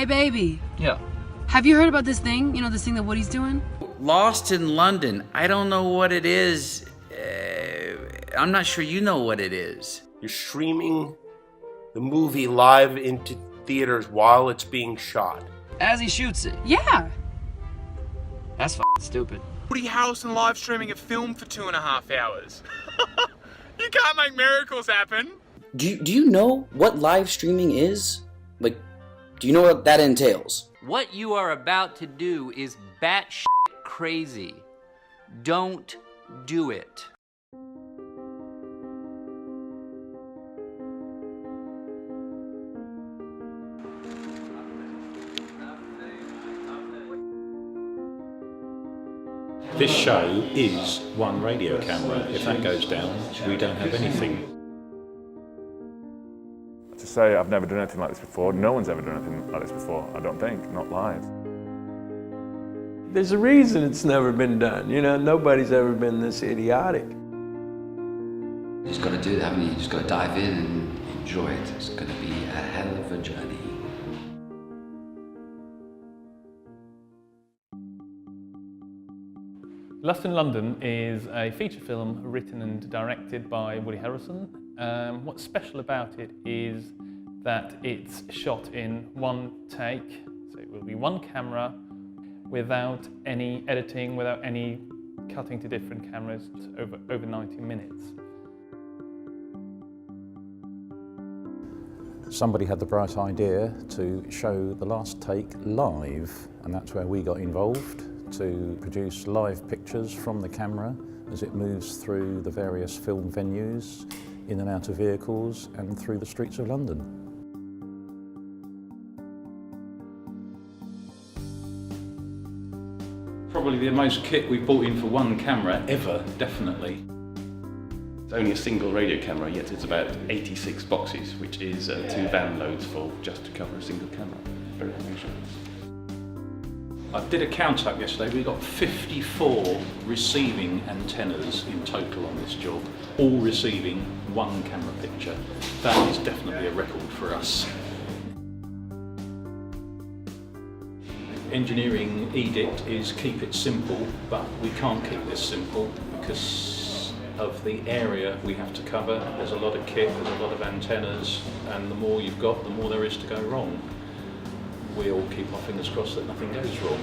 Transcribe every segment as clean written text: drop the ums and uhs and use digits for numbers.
Hey, baby. Yeah. Have you heard about this thing? You know, this thing that Woody's doing? Lost in London. I don't know what it is. I'm not sure you know what it is. You're streaming the movie live into theaters while it's being shot. As he shoots it. Yeah. That's f***ing stupid. Woody Harrelson live streaming a film for 2.5 hours. You can't make miracles happen. Do you know what live streaming is? Like, do you know what that entails? What you are about to do is batshit crazy. Don't do it. This show is one radio camera. If that goes down, we don't have anything. To say I've never done anything like this before, no one's ever done anything like this before, I don't think, not live. There's a reason it's never been done, you know, nobody's ever been this idiotic. You just got to do it, haven't you? You just got to dive in and enjoy it. It's going to be a hell of a journey. Lost in London is a feature film written and directed by Woody Harrelson. What's special about it is that it's shot in one take, so it will be one camera without any editing, without any cutting to different cameras, over 90 minutes. Somebody had the bright idea to show the last take live, and that's where we got involved, to produce live pictures from the camera as it moves through the various film venues, in and out of vehicles and through the streets of London. Probably the most kit we've bought in for one camera ever, definitely. It's only a single radio camera, yet it's about 86 boxes, which is 2 van loads full just to cover a single camera. Very unusual. I did a count up yesterday. We got 54 receiving antennas in total on this job, all receiving one camera picture. That is definitely a record for us. Engineering edict is keep it simple, but we can't keep this simple because of the area we have to cover. There's a lot of kit, there's a lot of antennas, and the more you've got, the more there is to go wrong. We all keep our fingers crossed that nothing goes wrong.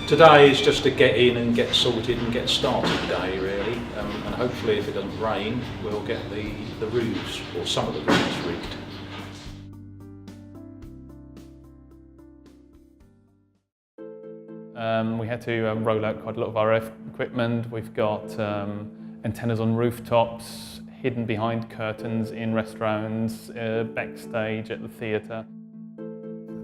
Today is just to get in and get sorted and get started day, really. And hopefully, if it doesn't rain, we'll get the roofs, or some of the roofs, rigged. We had to roll out quite a lot of RF equipment. We've got antennas on rooftops, hidden behind curtains in restaurants, backstage at the theatre.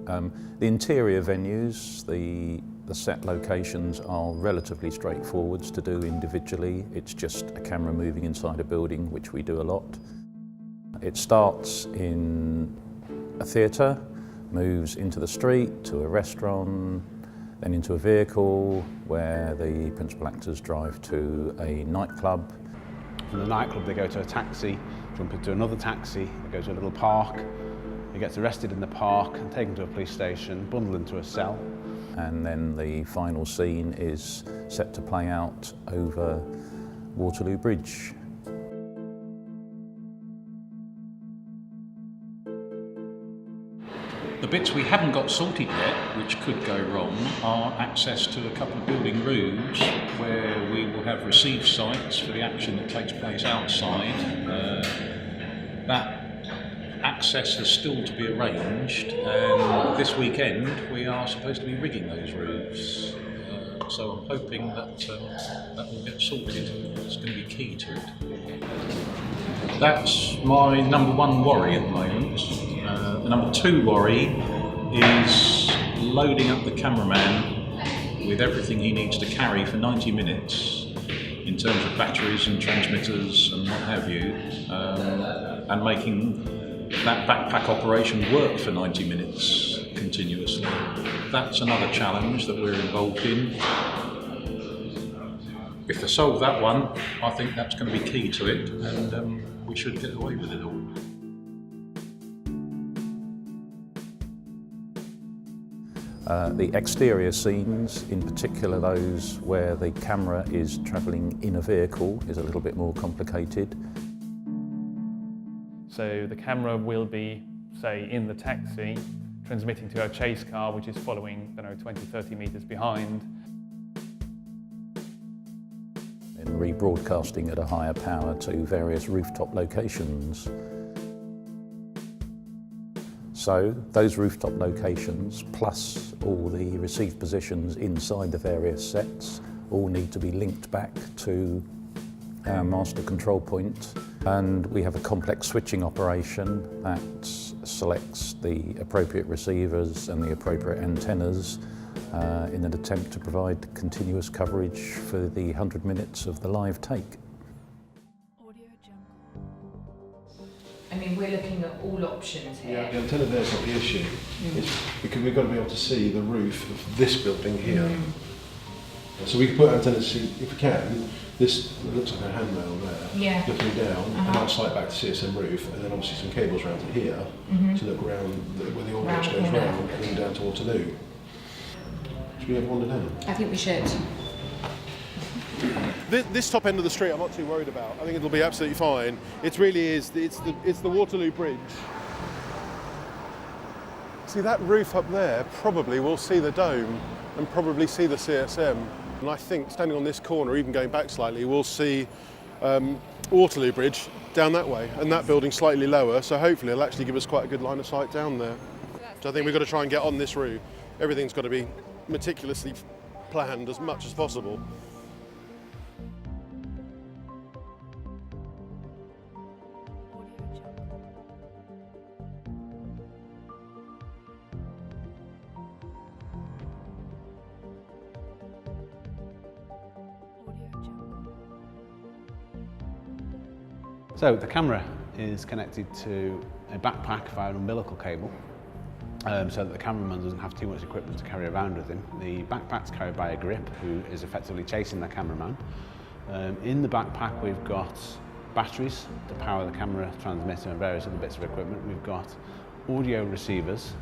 The interior venues, the set locations are relatively straightforward to do individually. It's just a camera moving inside a building, which we do a lot. It starts in a theatre, moves into the street, to a restaurant, then into a vehicle where the principal actors drive to a nightclub. From the nightclub they go to a taxi, jump into another taxi, they go to a little park, he gets arrested in the park and taken to a police station, bundled into a cell. And then the final scene is set to play out over Waterloo Bridge. The bits we haven't got sorted yet, which could go wrong, are access to a couple of building rooms where we will have receive sites for the action that takes place outside. That access is still to be arranged, and this weekend we are supposed to be rigging those roofs. So I'm hoping that that will get sorted. It's going to be key to it. That's my number one worry at the moment. The number two worry is loading up the cameraman with everything he needs to carry for 90 minutes in terms of batteries and transmitters and what have you, and making that backpack operation work for 90 minutes continuously. That's another challenge that we're involved in. If they solve that one, I think that's going to be key to it, and we should get away with it all. The exterior scenes, in particular those where the camera is travelling in a vehicle, is a little bit more complicated. So the camera will be, say, in the taxi, transmitting to our chase car, which is following, 20, 30 metres behind. And rebroadcasting at a higher power to various rooftop locations. So those rooftop locations, plus all the received positions inside the various sets, all need to be linked back to our master control point. And we have a complex switching operation that selects the appropriate receivers and the appropriate antennas in an attempt to provide continuous coverage for the 100 minutes of the live take. I mean, we're looking at all options here. Yeah, the antenna there is not the issue. It's because we've got to be able to see the roof of this building here. So we can put antennas, if we can, this looks like a handrail there, looking down, and I'll slide back to CSM roof, and then obviously some cables around to here to look around where the orbit goes round, and then down to Waterloo. Should we have wander down? I think we should. This top end of the street I'm not too worried about. I think it'll be absolutely fine. It really is, it's the Waterloo Bridge. See, that roof up there probably will see the dome and probably see the CSM. And I think standing on this corner, even going back slightly, we'll see Waterloo Bridge down that way, and that building slightly lower, so hopefully it'll actually give us quite a good line of sight down there. So I think we've got to try and get on this route. Everything's got to be meticulously planned as much as possible. So the camera is connected to a backpack via an umbilical cable, so that the cameraman doesn't have too much equipment to carry around with him. The backpack's carried by a grip who is effectively chasing the cameraman. In the backpack we've got batteries to power the camera transmitter and various other bits of equipment. We've got audio receivers.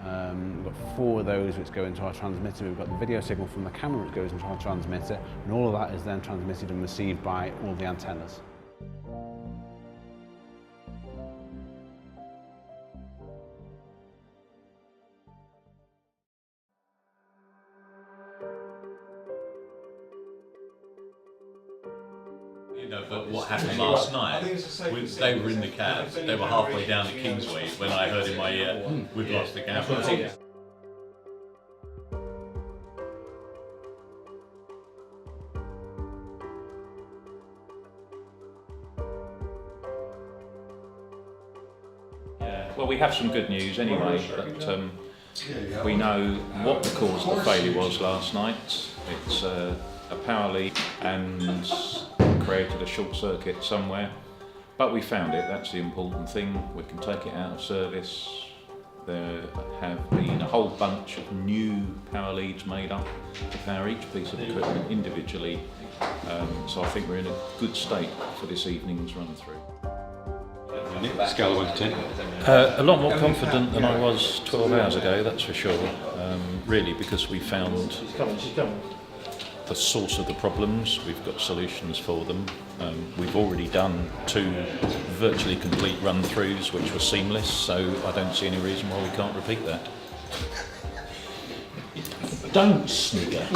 We've got 4 of those which go into our transmitter. We've got the video signal from the camera which goes into our transmitter, and all of that is then transmitted and received by all the antennas. You know, but what happened last night, they were in the cab, they were halfway down to Kingsway when I heard in my ear, we've lost the camera. Well, we have some good news anyway, but we know what the cause of the failure was last night. It's a power leak and created a short circuit somewhere, but we found it. That's the important thing. We can take it out of service. There have been a whole bunch of new power leads made up to power each piece of equipment individually, so I think we're in a good state for this evening's run through. Scale of 1 to 10? A lot more confident than I was 12 hours ago, that's for sure. Really, because we found the source of the problems, we've got solutions for them. We've already done 2 virtually complete run-throughs which were seamless, so I don't see any reason why we can't repeat that. Don't snigger.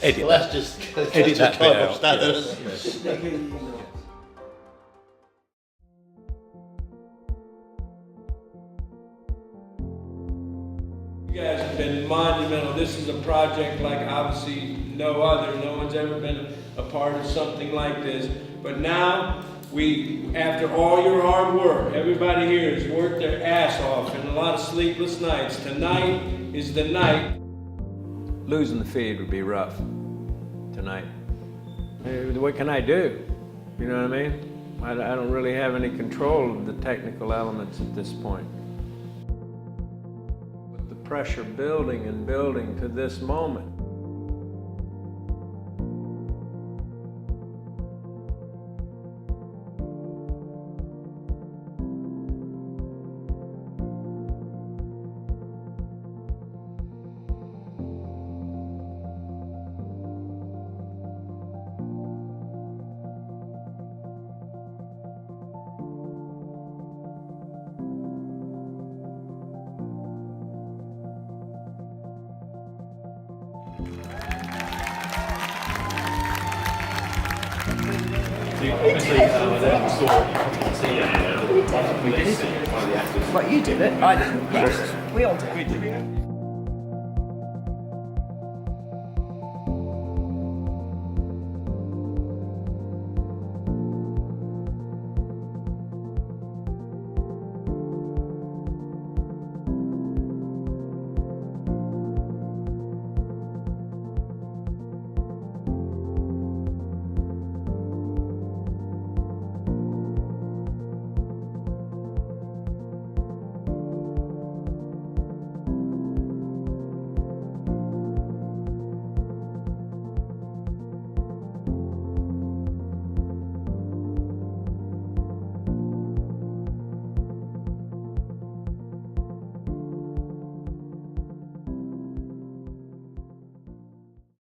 Edit well, that. Edit that bit out. You guys have been monumental. This is a project like obviously no other. No one's ever been a part of something like this. But now, after all your hard work, everybody here has worked their ass off and a lot of sleepless nights. Tonight is the night. Losing the feed would be rough tonight. What can I do? You know what I mean? I don't really have any control of the technical elements at this point. With the pressure building and building to this moment. What, you did it? I didn't. Yes. We all did.